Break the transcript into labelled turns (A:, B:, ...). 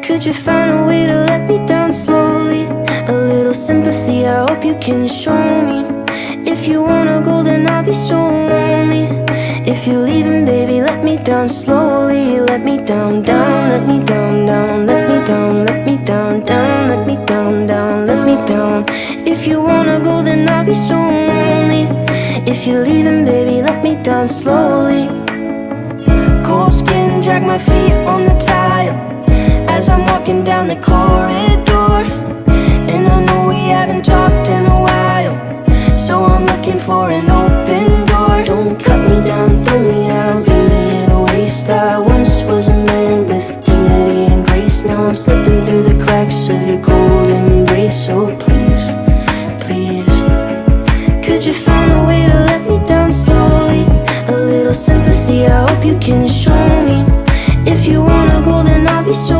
A: Could you find a way to let me down slowly? A little sympathy, I hope you can show me. If you wanna go, then I'll be so lonely. If you're leaving, baby, let me down slowly. Let me down, down, let me down, down, let me down, let me down, down, let me down, down, let me down. If you wanna go, then I'll be so lonely. If you're leaving, baby, let me down slowly. Cold skin, drag my feet on the tile as I'm walking down the corridor. And I know we haven't talked in a while, so I'm looking for an open door. Don't cut me down, throw me out, leave me in a waste. I once was a man with dignity and grace. Now I'm slipping through the cracks of your cold embrace. So please, please, could you find a way to let me down slowly? A little sympathy, I hope you can show me. If you wanna go, then I'll be so